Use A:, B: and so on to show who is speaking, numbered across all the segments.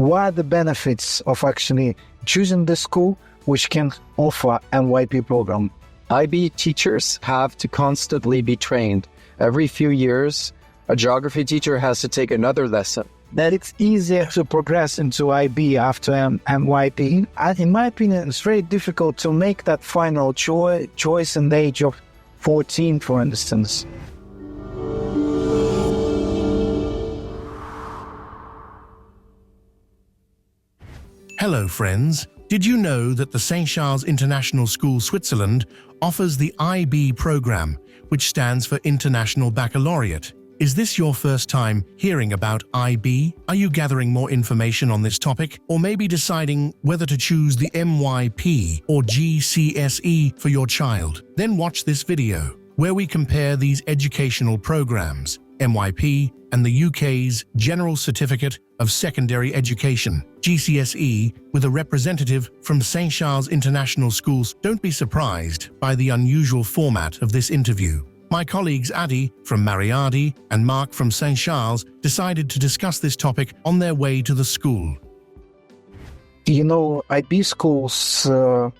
A: What are the benefits of actually choosing the school which can offer MYP program?
B: IB teachers have to constantly be trained. Every few years, a geography teacher has to take another lesson.
A: That it's easier to progress into IB after MYP. And in my opinion, it's very difficult to make that final choice in the age of 14, for instance.
C: Hello, friends. Did you know that the St. Charles International School Switzerland offers the IB program, which stands for International Baccalaureate? Is this your first time hearing about IB? Are you gathering more information on this topic, or maybe deciding whether to choose the MYP or GCSE for your child? Then watch this video, where we compare these educational programs, MYP and the UK's General Certificate of Secondary Education, GCSE, with a representative from St. Charles International Schools. Don't be surprised by the unusual format of this interview. My colleagues Adi from Mariadi and Mark from St. Charles decided to discuss this topic on their way to the school.
A: You know, IB schools are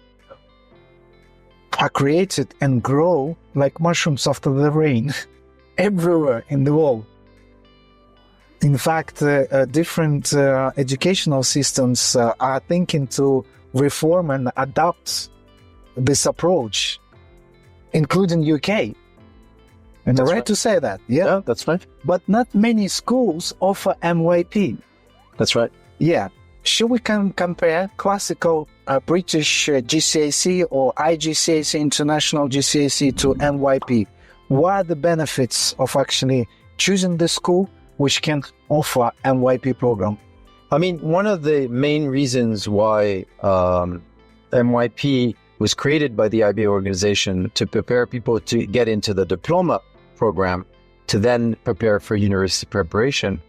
A: created and grow like mushrooms after the rain everywhere in the world. In fact, different educational systems are thinking to reform and adapt this approach, including UK. And I'm right to say that,
B: Yeah, that's right.
A: But not many schools offer MYP.
B: That's right.
A: Yeah. Should we compare classical British GCSE or IGCSE, International GCSE, to MYP? What are the benefits of actually choosing the school which can offer MYP program?
B: I mean, one of the main reasons why MYP was created by the IB organization to prepare people to get into the diploma program to then prepare for university preparation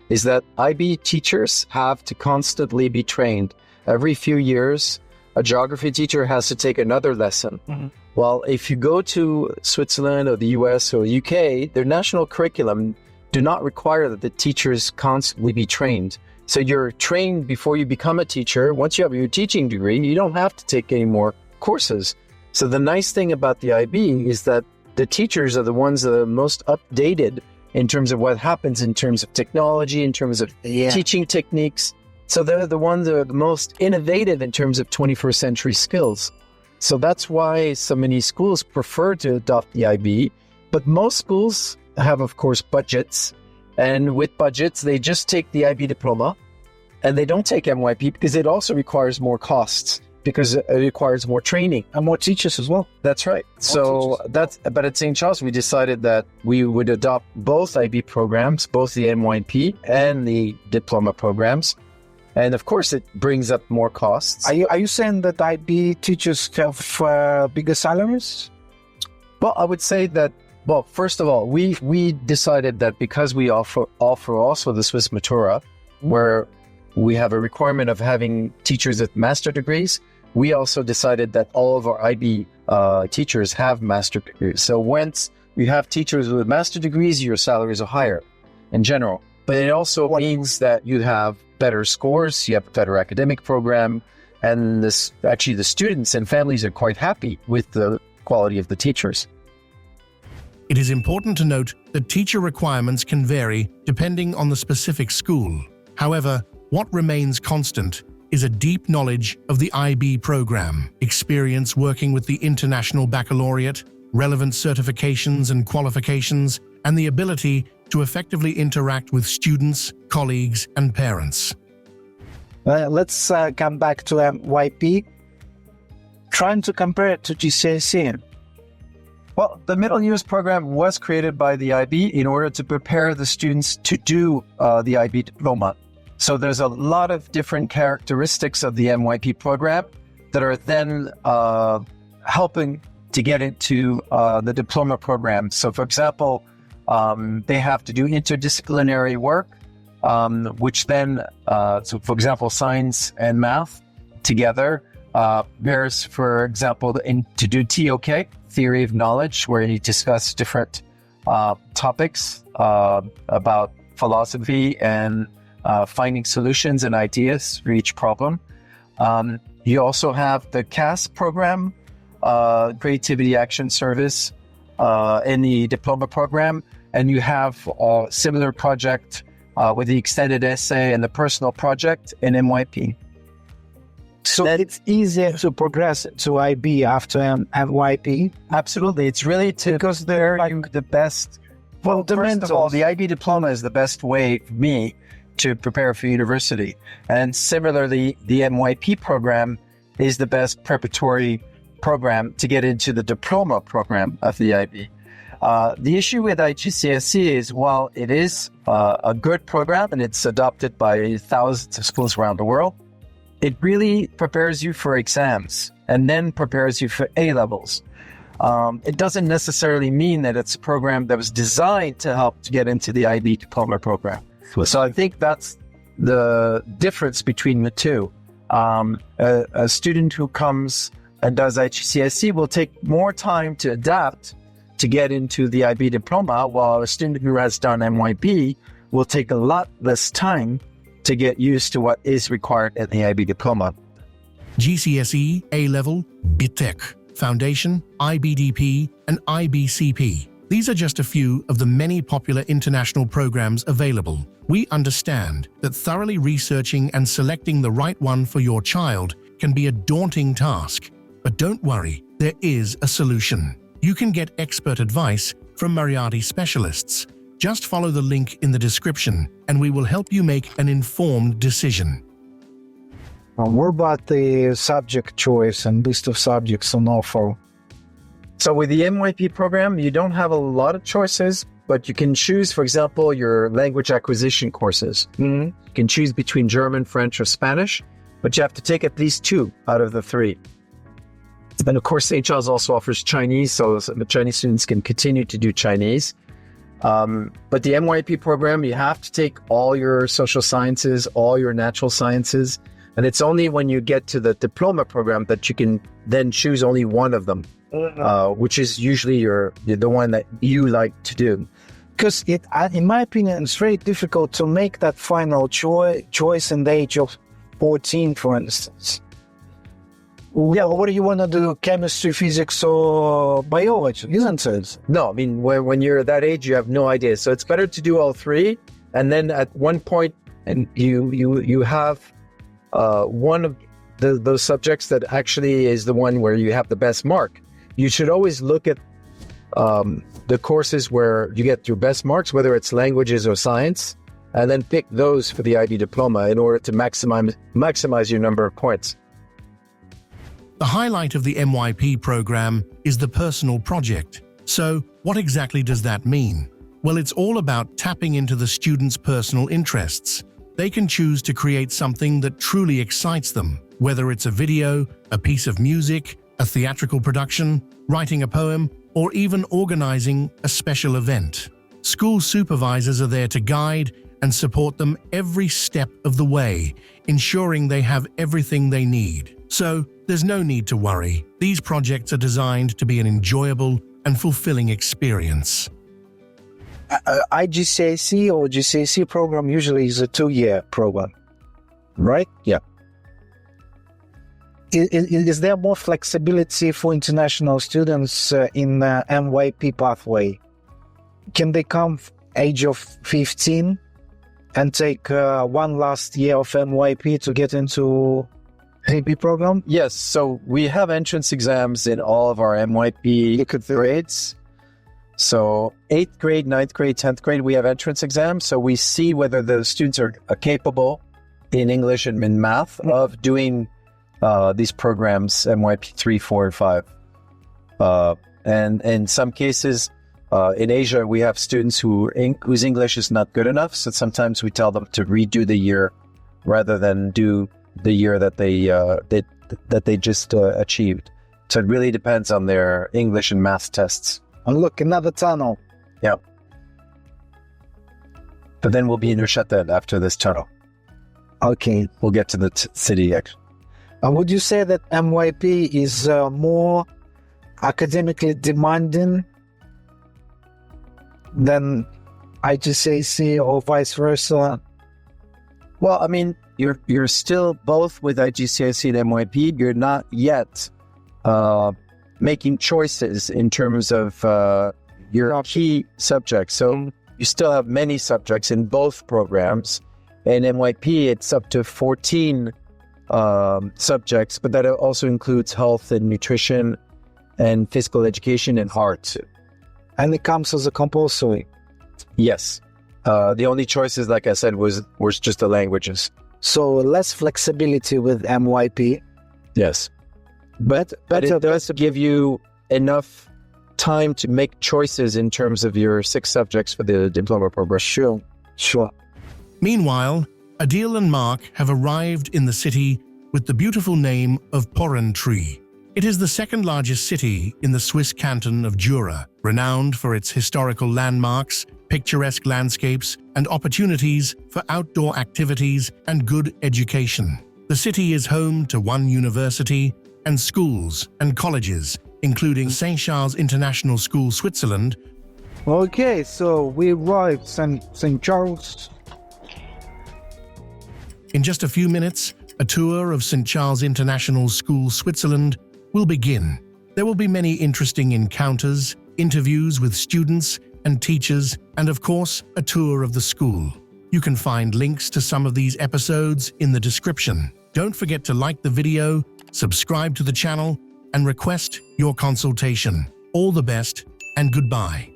B: is that IB teachers have to constantly be trained. Every few years, a geography teacher has to take another lesson. Mm-hmm. Well, if you go to Switzerland or the US or UK, their national curriculum do not require that the teachers constantly be trained. So you're trained before you become a teacher. Once you have your teaching degree, you don't have to take any more courses. So the nice thing about the IB is that the teachers are the ones that are most updated in terms of what happens in terms of technology, in terms of teaching techniques. So they're the ones that are the most innovative in terms of 21st century skills. So that's why so many schools prefer to adopt the IB. But most schools have, of course, budgets. And with budgets, they just take the IB diploma and they don't take MYP because it also requires more costs, because it requires more training.
A: And more teachers as well.
B: That's right. But at St. Charles, we decided that we would adopt both IB programs, both the MYP and the diploma programs. And of course, it brings up more costs.
A: Are you saying that IB teachers have bigger salaries?
B: Well, I would say that, well, first of all, we decided that because we offer also the Swiss Matura, where we have a requirement of having teachers with master degrees, we also decided that all of our IB teachers have master degrees. So once you have teachers with master degrees, your salaries are higher in general. But it also means that you have better scores, you have a better academic program, and the students and families are quite happy with the quality of the teachers.
C: It is important to note that teacher requirements can vary depending on the specific school. However, what remains constant is a deep knowledge of the IB program, experience working with the International Baccalaureate, relevant certifications and qualifications, and the ability to effectively interact with students, colleagues, and parents.
A: Let's come back to MYP. Trying to compare it to GCSE.
B: Well, the middle years program was created by the IB in order to prepare the students to do the IB diploma. So there's a lot of different characteristics of the MYP program that are then helping to get into the diploma program. So for example, they have to do interdisciplinary work, which then, so for example, science and math together. There's, for example, to do TOK, theory of knowledge, where you discuss different topics about philosophy and finding solutions and ideas for each problem. You also have the CAS program, Creativity Action Service, in the diploma program, and you have a similar project with the extended essay and the personal project in MYP.
A: So it's easier to progress to IB after MYP?
B: Absolutely. It's really because they're like the best. Well, first of all, the IB diploma is the best way for me to prepare for university. And similarly, the MYP program is the best preparatory program to get into the diploma program of the IB. The issue with GCSE is, while it is a good program and it's adopted by thousands of schools around the world, it really prepares you for exams and then prepares you for A-levels. It doesn't necessarily mean that it's a program that was designed to help to get into the IB diploma program. So I think that's the difference between the two. A student who comes and does GCSE will take more time to adapt to get into the IB diploma, while a student who has done MYP will take a lot less time to get used to what is required at the IB diploma.
C: GCSE, A-Level, BTEC, Foundation, IBDP, and IBCP. These are just a few of the many popular international programs available. We understand that thoroughly researching and selecting the right one for your child can be a daunting task. But don't worry, there is a solution. You can get expert advice from Moriarty specialists. Just follow the link in the description and we will help you make an informed decision.
A: What about the subject choice and list of subjects on offer?
B: So with the MYP program, you don't have a lot of choices, but you can choose, for example, your language acquisition courses. You can choose between German, French, or Spanish, but you have to take at least 2 out of the 3. And of course, St. Charles also offers Chinese, so the Chinese students can continue to do Chinese. But the MYP program, you have to take all your social sciences, all your natural sciences, and it's only when you get to the diploma program that you can then choose only one of them, which is usually the one that you like to do.
A: Because in my opinion, it's very difficult to make that final choice in the age of 14, for instance. Yeah, what do you want to do? Chemistry, physics, or biology, isn't it?
B: No, I mean, when you're that age, you have no idea. So it's better to do all 3. And then at one point, and you have one of those subjects that actually is the one where you have the best mark. You should always look at the courses where you get your best marks, whether it's languages or science, and then pick those for the IB diploma in order to maximize your number of points.
C: The highlight of the MYP program is the personal project. So, what exactly does that mean? Well, it's all about tapping into the students' personal interests. They can choose to create something that truly excites them, whether it's a video, a piece of music, a theatrical production, writing a poem, or even organizing a special event. School supervisors are there to guide and support them every step of the way, ensuring they have everything they need. So, there's no need to worry. These projects are designed to be an enjoyable and fulfilling experience.
A: IGCSE or GCSE program usually is a 2-year program, right? Yeah. Is there more flexibility for international students in the MYP pathway? Can they come age of 15 and take one last year of MYP to get into AP program?
B: Yes, so we have entrance exams in all of our MYP grades. So 8th grade, 9th grade, 10th grade, we have entrance exams. So we see whether the students are capable in English and in math of doing these programs, MYP 3, 4, and 5. And in some cases, in Asia, we have students whose English is not good enough. So sometimes we tell them to redo the year rather than do the year that they just achieved. So it really depends on their English and math tests.
A: And look, another tunnel.
B: Yeah. But then we'll be in Neuchâtel after this tunnel.
A: Okay.
B: We'll get to the city actually.
A: Would you say that MYP is more academically demanding than IGCSE or vice versa?
B: Well, I mean, you're still both with GCSE and MYP. You're not yet making choices in terms of your key subjects. So you still have many subjects in both programs. In MYP, it's up to 14 subjects, but that also includes health and nutrition and physical education and art.
A: And it comes as a compulsory.
B: Yes. The only choices, like I said, was just the languages.
A: So less flexibility with MYP.
B: Yes. But it does give you enough time to make choices in terms of your 6 subjects for the diploma program.
A: Sure.
C: Meanwhile, Adil and Mark have arrived in the city with the beautiful name of Porrentruy. It is the second largest city in the Swiss canton of Jura, renowned for its historical landmarks, picturesque landscapes, and opportunities for outdoor activities and good education. The city is home to one university and schools and colleges, including St. Charles International School, Switzerland.
A: Okay, so we arrived St. Charles.
C: In just a few minutes, a tour of St. Charles International School, Switzerland will begin. There will be many interesting encounters, interviews with students and teachers, and of course, a tour of the school. You can find links to some of these episodes in the description. Don't forget to like the video, subscribe to the channel, and request your consultation. All the best and goodbye.